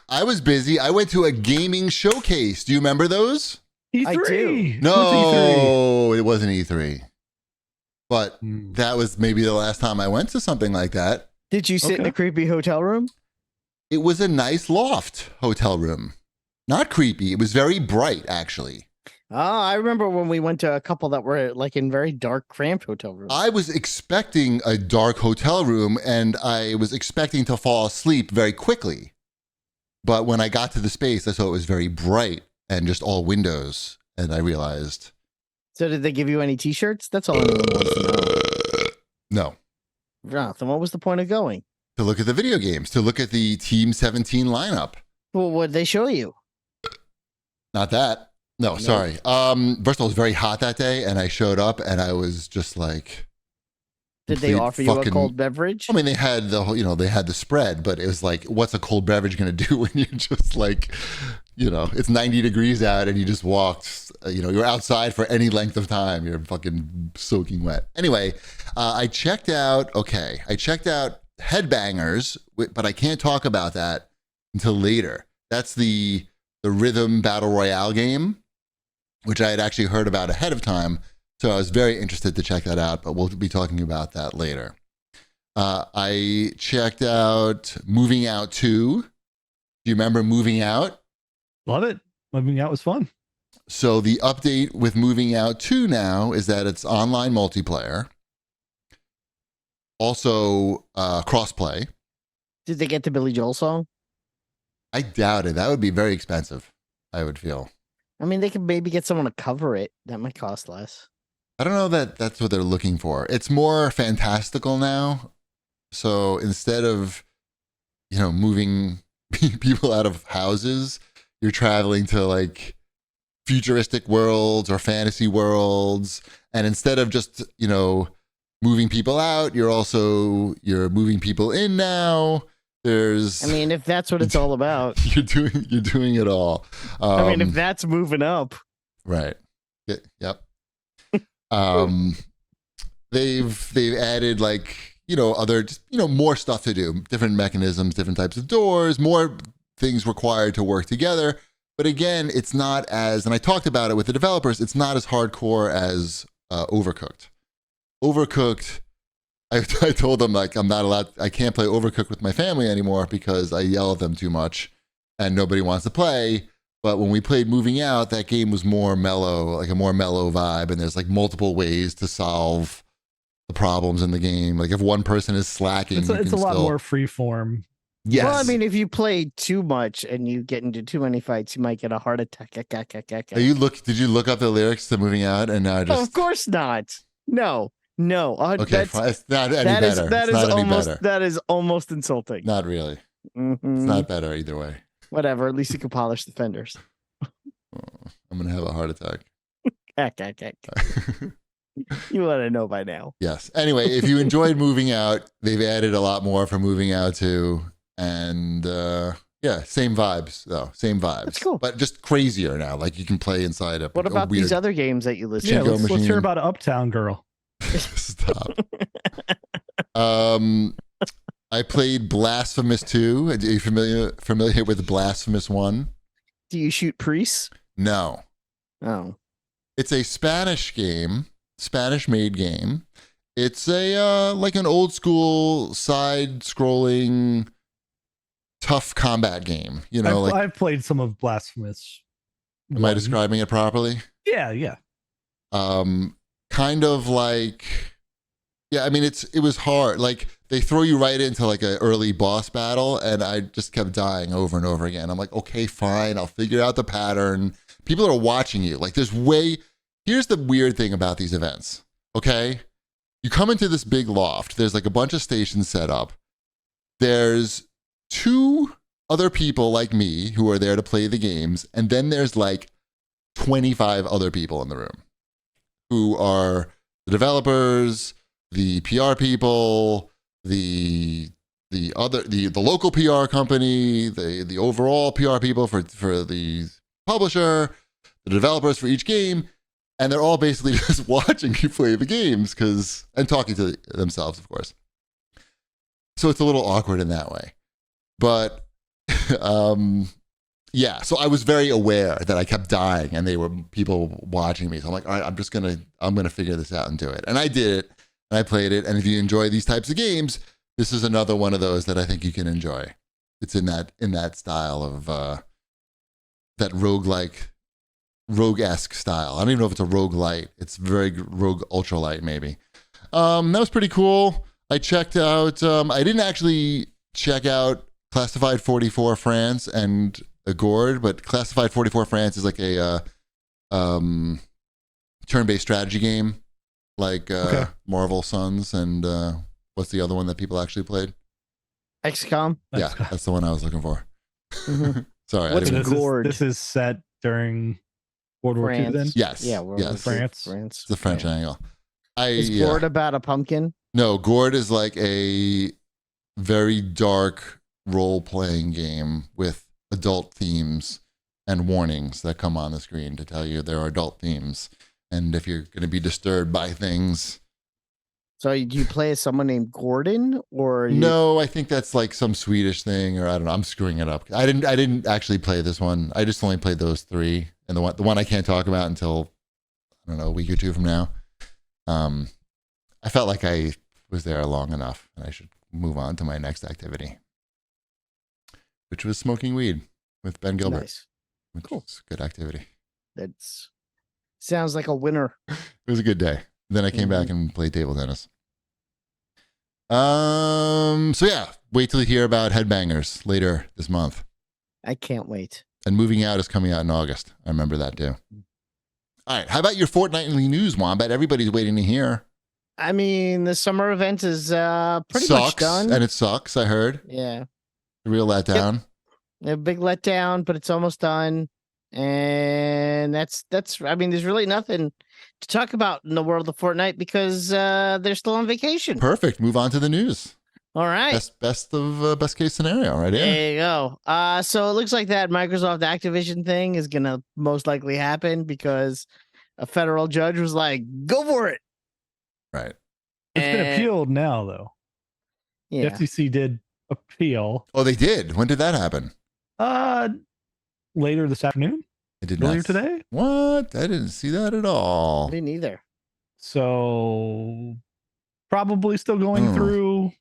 I was busy. I went to a gaming showcase. Do you remember those? E3. I do. No, it wasn't E3. But that was maybe the last time I went to something like that. Did you sit in a creepy hotel room? It was a nice loft hotel room. Not creepy. It was very bright, actually. Oh, I remember when we went to a couple that were like in very dark, cramped hotel rooms. I was expecting a dark hotel room, and I was expecting to fall asleep very quickly. But when I got to the space, I saw it was very bright and just all windows. And I realized. So did they give you any t-shirts? That's all anyone wants to know. No. Jonathan, what was the point of going? To look at the video games, to look at the Team 17 lineup. Well, what did they show you? Not that. No, sorry. First of all, it was very hot that day, and I showed up, and I was just like. Did they offer you a cold beverage? I mean, they had they had the spread, but it was like, what's a cold beverage going to do when you just like, it's 90 degrees out and you just walked, you're outside for any length of time. You're fucking soaking wet. Anyway, I checked out Headbangers, but I can't talk about that until later. That's the rhythm battle royale game, which I had actually heard about ahead of time. So I was very interested to check that out, but we'll be talking about that later. I checked out Moving Out 2. Do you remember Moving Out? Love it. Moving Out was fun. So the update with Moving Out 2 now is that it's online multiplayer. Also crossplay. Did they get the Billy Joel song? I doubt it. That would be very expensive, I would feel. I mean, they could maybe get someone to cover it. That might cost less. I don't know that that's what they're looking for. It's more fantastical now. So instead of, moving people out of houses, you're traveling to like futuristic worlds or fantasy worlds. And instead of just, moving people out, you're moving people in now. If that's what it's all about. You're doing it all. If that's moving up. Right. Yep. They've added other more stuff to do, different mechanisms, different types of doors, more things required to work together. But again, it's not as, and I talked about it with the developers, it's not as hardcore as Overcooked. Overcooked, I told them I can't play Overcooked with my family anymore because I yell at them too much and nobody wants to play. But when we played Moving Out, that game was more mellow, like a more mellow vibe. And there's like multiple ways to solve the problems in the game. Like if one person is slacking, it's a lot more free form. Yes. Well, if you play too much and you get into too many fights, you might get a heart attack. Did you look up the lyrics to Moving Out and now just? Of course not. No. Okay, fine. It's not any better. That is almost insulting. Not really. Mm-hmm. It's not better either way. Whatever. At least you can polish the fenders. I'm gonna have a heart attack. You want to know by now. Yes. Anyway, if you enjoyed Moving Out, they've added a lot more for Moving Out 2. And same vibes though. Same vibes. That's cool. But just crazier now. Like you can play inside of. What about these other games that you listed? Yeah, let's hear about Uptown Girl. Stop. I played Blasphemous 2. Are you familiar with Blasphemous 1? Do you shoot priests? No. Oh. It's a Spanish game, Spanish-made game. It's a like an old school side-scrolling tough combat game. I've played some of Blasphemous. Am I describing it properly? Yeah. Kind of like, it was hard. Like they throw you right into like an early boss battle, and I just kept dying over and over again. I'm like, okay, fine, I'll figure out the pattern. People are watching you. Like here's the weird thing about these events. Okay, you come into this big loft. There's like a bunch of stations set up. There's 2 other people like me who are there to play the games, and then there's like 25 other people in the room who are the developers, the PR people, the local PR company, the overall PR people for the publisher, the developers for each game, and they're all basically just watching you play the games and talking to themselves, of course. So it's a little awkward in that way. But Yeah, so I was very aware that I kept dying and they were people watching me. So I'm like, all right, I'm gonna figure this out and do it. And I did it and I played it. And if you enjoy these types of games, this is another one of those that I think you can enjoy. It's in that style of that rogue-esque style. I don't even know if it's a roguelite. It's very rogue ultralight, maybe. That was pretty cool. I checked out, I didn't actually check out Classified 44 France and Agord, but Classified 44 France is like a turn-based strategy game, like Marvel Suns and what's the other one that people actually played? XCOM. Yeah, that's the one I was looking for. Mm-hmm. Sorry. What's Agord? This is set during World War II then? Yes. Yeah, France. It's the French angle. Is Gord about a pumpkin? No, Gord is like a very dark role-playing game with adult themes and warnings that come on the screen to tell you there are adult themes. And if you're going to be disturbed by things. So do you play as someone named Gordon or? No, I think that's like some Swedish thing, or I don't know. I'm screwing it up. I didn't actually play this one. I just only played those three, and the one I can't talk about until I don't know, a week or two from now. I felt like I was there long enough, and I should move on to my next activity, which was smoking weed with Ben Gilbert. Nice. Cool. It's a good activity. That's sounds like a winner. It was a good day. Then I came back and played table tennis. So yeah, wait till you hear about Headbangers later this month. I can't wait. And Moving Out is coming out in August. I remember that too. All right, how about your fortnightly news, Wombat? Everybody's waiting to hear. I mean, the summer event is pretty much done. And it sucks, I heard. Yeah. A real letdown. Yep. A big letdown, but it's almost done. And that's I mean, there's really nothing to talk about in the world of Fortnite because they're still on vacation. Perfect. Move on to the news. All right. Best case scenario, right here. There you go. So it looks like that Microsoft Activision thing is gonna most likely happen because a federal judge was like, "Go for it." Right. It's been appealed now, though. Yeah. The FTC did appeal. Oh, they did. When did that happen? Later this afternoon. I did Earlier not. Today. What? I didn't see that at all. I didn't either. So probably still going through,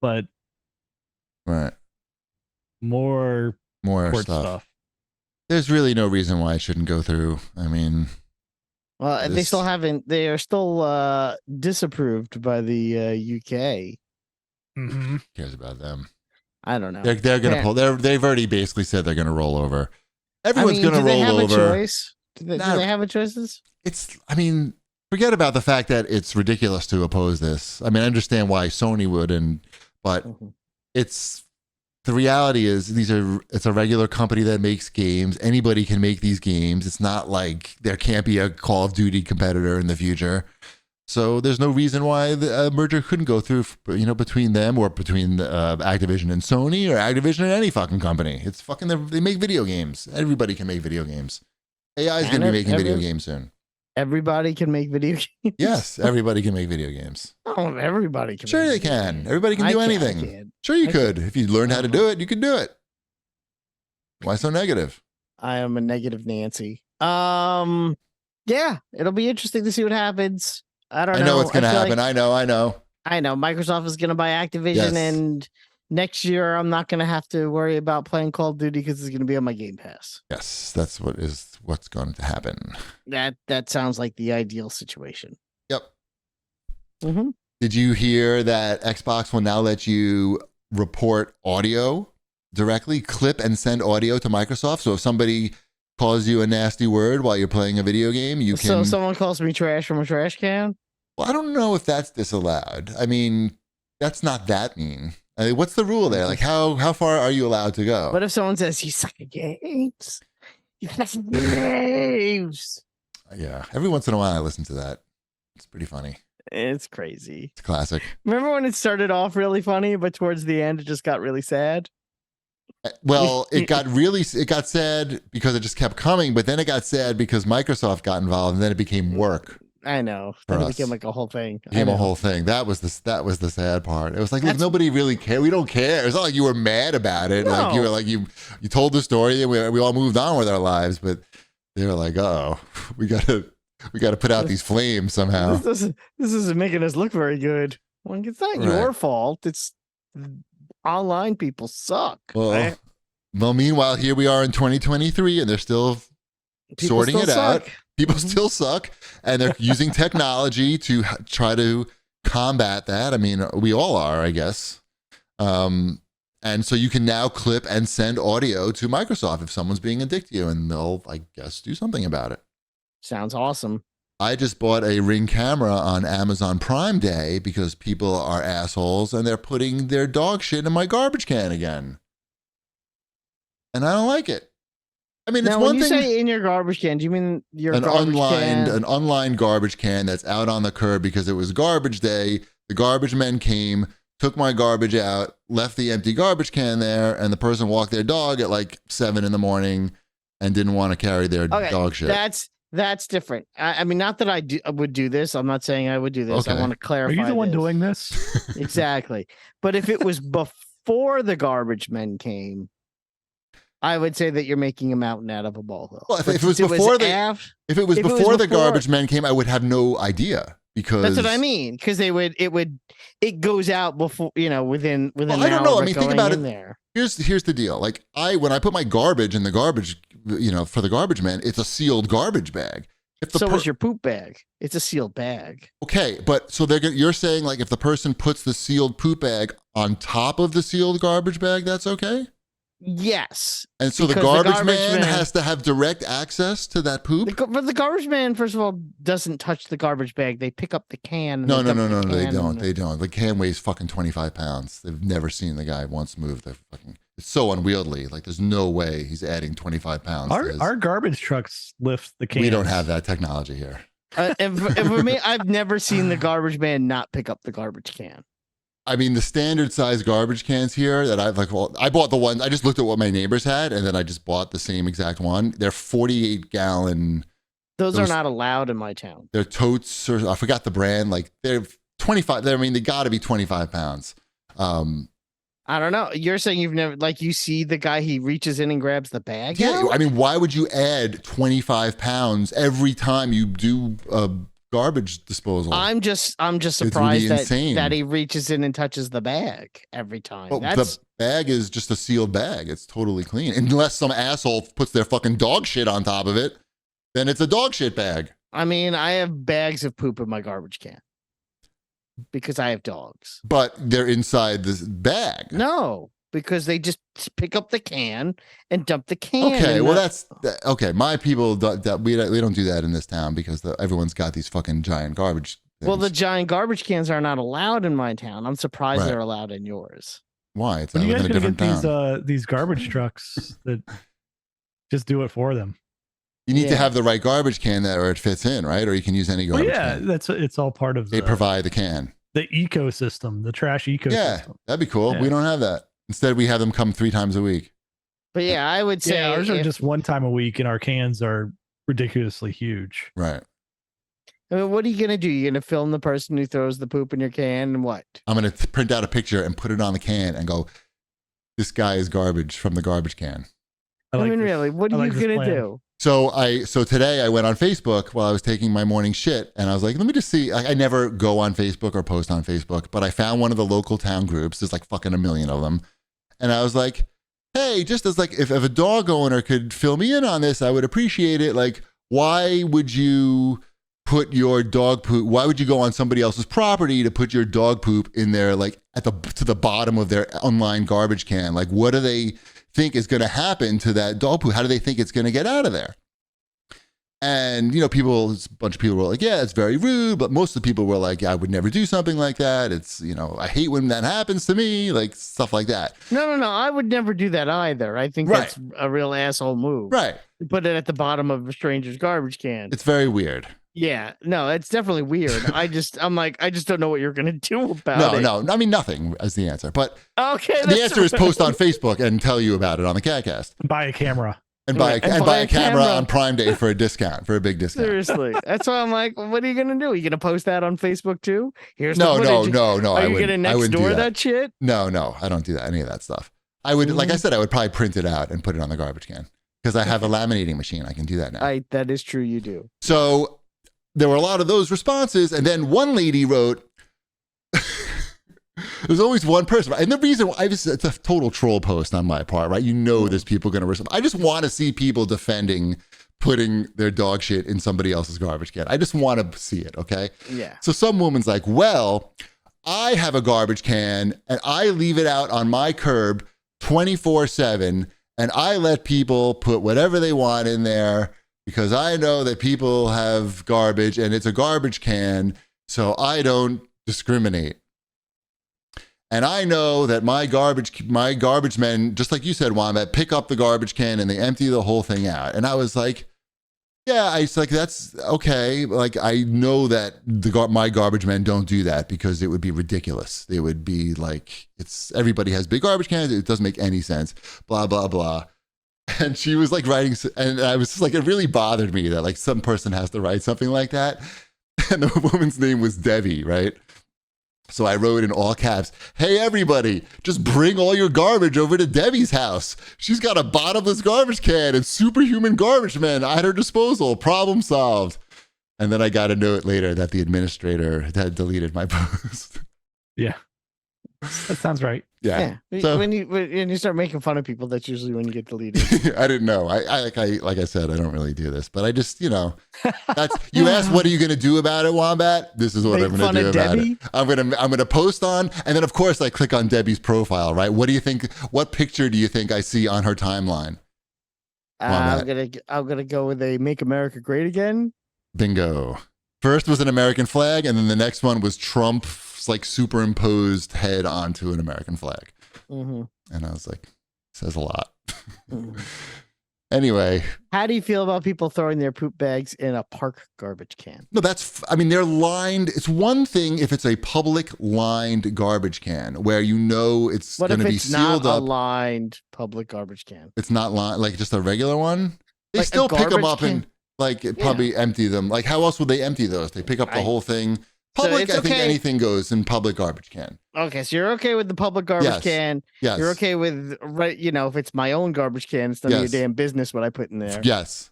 but right. More court stuff. There's really no reason why it shouldn't go through. I mean, well, they still haven't. They are still disapproved by the UK. Mm-hmm. Who cares about them? I don't know. They're gonna pull. They've already basically said they're gonna roll over. Everyone's gonna roll over. Do they have a choice? Do they have a choice? I mean, forget about the fact that it's ridiculous to oppose this. I mean, I understand why Sony would, but it's the reality is it's a regular company that makes games. Anybody can make these games. It's not like there can't be a Call of Duty competitor in the future. So there's no reason why the merger couldn't go through, between them or between Activision and Sony or Activision and any fucking company. It's fucking, they make video games. Everybody can make video games. AI is going to be making video games soon. Everybody can make video games? Yes, everybody can make video games. Oh, everybody can. Sure they can. Everybody can do anything. Sure you could. If you learned how to do it, you could do it. Why so negative? I am a negative Nancy. Yeah, it'll be interesting to see what happens. I don't know. I know what's going to happen. I know. I know. Microsoft is going to buy Activision, and next year I'm not going to have to worry about playing Call of Duty because it's going to be on my Game Pass. Yes, that's what's going to happen. That sounds like the ideal situation. Yep. Mm-hmm. Did you hear that Xbox will now let you report audio directly, clip and send audio to Microsoft? So if somebody calls you a nasty word while you're playing a video game, you can. So if someone calls me trash from a trash can? Well, I don't know if that's disallowed. I mean, that's not that mean. I mean, what's the rule there? Like, how far are you allowed to go? What if someone says, "You suck at games"? You suck at games. Yeah, every once in a while I listen to that. It's pretty funny. It's crazy. It's classic. Remember when it started off really funny, but towards the end it just got really sad? Well, it got sad because it just kept coming, but then it got sad because Microsoft got involved and then it became work. I know. For Then it us. became like a whole thing. I Became a know. whole thing. That was the sad part. It was like, look, That's- nobody really cared. We don't care. It's not like you were mad about it. Like you No. were like you told the story and we all moved on with our lives. But they were like, oh, we gotta put out these flames somehow. This isn't making us look very good. Well, it's not Right. your fault. It's online people suck. Well, right? well, meanwhile, here we are in 2023, and they're still People sorting still it out. suck. People Mhm. still suck, and they're using technology to try to combat that. I mean, we all are, I guess. And so you can now clip and send audio to Microsoft if someone's being a dick to you, and they'll, I guess, do something about it. Sounds awesome. I just bought a Ring camera on Amazon Prime Day because people are assholes and they're putting their dog shit in my garbage can again. And I don't like it. I mean, it's Now, when one you thing. say in your garbage can, do you mean your An garbage unlined, can? an unlined garbage can that's out on the curb because it was garbage day. The garbage men came, took my garbage out, left the empty garbage can there, and the person walked their dog at like 7 a.m. and didn't want to carry their Okay, dog shit. That's different. I mean, not that I would do this. I'm not saying I would do this. I Okay. want to clarify. Are you the one this. doing this? Exactly. But if it was before the garbage men came, I would say that you're making a mountain out of a molehill. Well, if But it was since before if If it was If it was before the before- garbage men came, I would have no idea because that's what I mean. Because it goes out before, within Well, an I don't hour know. of I mean, think going about in it. there. Here's the deal. Like when I put my garbage in the garbage, for the garbage man, it's a sealed garbage bag. If the So is your poop bag. It's a sealed bag. Okay, but so you're saying like if the person puts the sealed poop bag on top of the sealed garbage bag, that's okay? Yes. And so the Because the garbage, garbage man man- has to have direct access to that poop? But the garbage man, first of all, doesn't touch the garbage bag. They pick up the can. And No, they dump the they can don't. in the- They don't. The can weighs fucking 25 pounds. They've never seen the guy once move the fucking. It's so unwieldy. Like there's no way he's adding 25 pounds. to his- Our garbage trucks lift the cans. We don't have that technology here. and for me, I've never seen the garbage man not pick up the garbage can. I mean, the standard size garbage cans here that I've I bought the one. I just looked at what my neighbors had, and then I just bought the same exact one. They're 48-gallon. Those are not allowed in my town. They're totes, or I forgot the brand. Like they're 25. I mean, they got to be 25 pounds. I don't know. You're saying you've never, like, you see the guy, he reaches in and grabs the bag? Yeah, out? I mean, why would you add 25 pounds every time you do a garbage disposal? I'm just would be surprised insane. that he reaches in and touches the bag every time. Oh, That's the bag is just a sealed bag. It's totally clean. Unless some asshole puts their fucking dog shit on top of it, then it's a dog shit bag. I mean, I have bags of poop in my garbage can because I have dogs. But they're inside this bag. No, because they just pick up the can and dump the can. Okay, in well the- okay. My people we don't do that in this town because everyone's got these fucking giant garbage. Well, the things. giant garbage cans are not allowed in my town. I'm surprised Right. they're allowed in yours. Why? It's When I you live guys in a gonna different get town. these garbage trucks that just do it for them? You need to Yeah. have the right garbage can that or it fits in, right? Or you can use any Well, garbage yeah, can. it's all part of They the provide the can. ecosystem, the trash ecosystem. Yeah, that'd be cool. Yeah. We don't have that. Instead, we have them come 3 times a week. But yeah, I would say Yeah, ours are if- just one time a week, and our cans are ridiculously huge. Right. I mean, what are you gonna do? You're gonna film the person who throws the poop in your can and what? I'm going to print out a picture and put it on the can and go, this guy is garbage from the garbage can. I like mean, this. really, what I are like you this gonna plan. do? So today I went on Facebook while I was taking my morning shit, and I was like, let me just see. I never go on Facebook or post on Facebook, but I found one of the local town groups. There's like fucking a million of them, and I was like, hey, just as like if a dog owner could fill me in on this, I would appreciate it. Like, why would you put your dog poop? Why would you go on somebody else's property to put your dog poop in there, like to the bottom of their online garbage can? Like, what do they think is going to happen to that dog poop? How do they think it's going to get out of there? And, a bunch of people were like, yeah, it's very rude. But most of the people were like, I would never do something like that. It's, I hate when that happens to me, like stuff like that. No. I would never do that either. I think Right. that's a real asshole move. Right. Put it at the bottom of a stranger's garbage can. It's very weird. Yeah, no, it's definitely weird. I just don't know what you're gonna do about No, it. no. I mean, nothing is the answer. But Okay, the answer is post on Facebook and tell you about it on the CAGcast. Buy a camera. And buy, Right, and buy a camera on Prime Day for a discount, for a big discount. Seriously, that's why I'm like, what are you gonna do? Are you gonna post that on Facebook too? Here's No, the no, footage. no, no. Are I you wouldn't. gonna I next wouldn't door do that shit? No, I don't do that. Any of that stuff. I would, like I said, I would probably print it out and put it on the garbage can because I have a laminating machine. I can do that now. That is true. You do. So there were a lot of those responses, and then one lady wrote. There's always one person, and the reason it's a total troll post on my part, right? You know, there's people going to respond. I just want to see people defending putting their dog shit in somebody else's garbage can. I just want to see it, okay? Yeah. So some woman's like, well, I have a garbage can and I leave it out on my curb 24/7, and I let people put whatever they want in there because I know that people have garbage and it's a garbage can, so I don't discriminate. And I know that my garbage men, just like you said, Wombat, pick up the garbage can and they empty the whole thing out. And I was like, yeah, it's like, that's okay. Like, I know that my garbage men don't do that because it would be ridiculous. They would be like, everybody has big garbage cans. It doesn't make any sense, blah, blah, blah. And she was like writing, and I was just like, it really bothered me that like some person has to write something like that. And the woman's name was Debbie, right? So I wrote in all caps, hey, everybody, just bring all your garbage over to Debbie's house. She's got a bottomless garbage can and superhuman garbage men at her disposal. Problem solved. And then I got a note later that the administrator had deleted my post. Yeah. That sounds right. Yeah. So, when you start making fun of people, that's usually when you get deleted. I didn't know. Like I said, I don't really do this, but I just, that's, you asked, what are you going to do about it, Wombat? This is what I'm going to do about it. I'm going to post on, and then of course I click on Debbie's profile, right? What do you think? What picture do you think I see on her timeline? I'm gonna go with a "Make America Great Again." Bingo. First was an American flag, and then the next one was Trump's like superimposed head onto an American flag. Mm-hmm. And I was like, says a lot. Mm-hmm. Anyway. How do you feel about people throwing their poop bags in a park garbage can? No, they're lined. It's one thing if it's a public lined garbage can where it's going to be sealed up. What if it's not a lined public garbage can? It's not lined, like just a regular one? They like still pick them up can? and probably empty them. Like how else would they empty those? They pick up the whole thing. Public, I think anything goes in public garbage can. Okay, so you're okay with the public garbage can. Yes. You're okay with, if it's my own garbage can, it's none of your damn business what I put in there. Yes.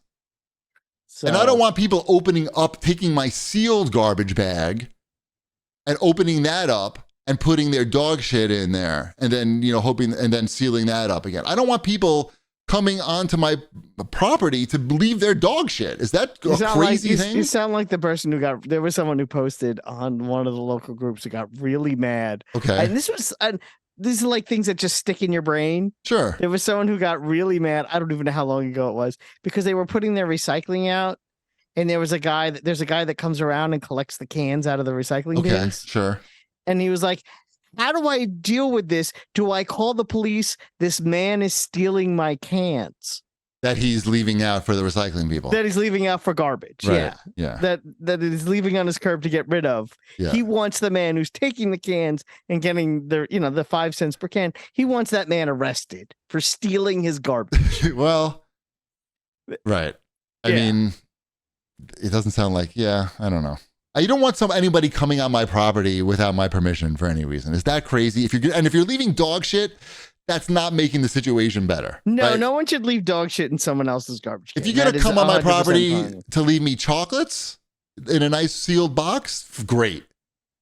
So, and I don't want people taking my sealed garbage bag and opening that up and putting their dog shit in there and then, hoping and then sealing that up again. I don't want people coming onto my property to leave their dog shit. Is that a crazy thing? You sound like the person there was someone who posted on one of the local groups who got really mad. Okay. And these are like things that just stick in your brain. Sure. There was someone who got really mad. I don't even know how long ago it was because they were putting their recycling out. And there's a guy that comes around and collects the cans out of the recycling bins. Sure. And he was like, how do I deal with this? Do I call the police? This man is stealing my cans. That he's leaving out for the recycling people. That he's leaving out for garbage. Right. Yeah. That he's leaving on his curb to get rid of. Yeah. He wants the man who's taking the cans and getting the 5 cents per can. He wants that man arrested for stealing his garbage. Well, right. I mean, it doesn't sound like, I don't know. You don't want anybody coming on my property without my permission for any reason. Is that crazy? If you're leaving dog shit, that's not making the situation better. No, right? No one should leave dog shit in someone else's garbage can. If you're gonna come on my property to leave me chocolates in a nice sealed box, great.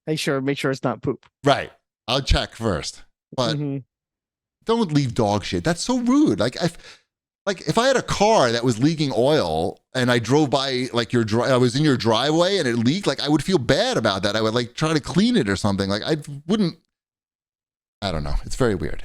Make sure it's not poop. Right. I'll check first. But don't leave dog shit. That's so rude. If I had a car that was leaking oil and I drove by I was in your driveway and it leaked, I would feel bad about that. I would try to clean it or something. I don't know. It's very weird.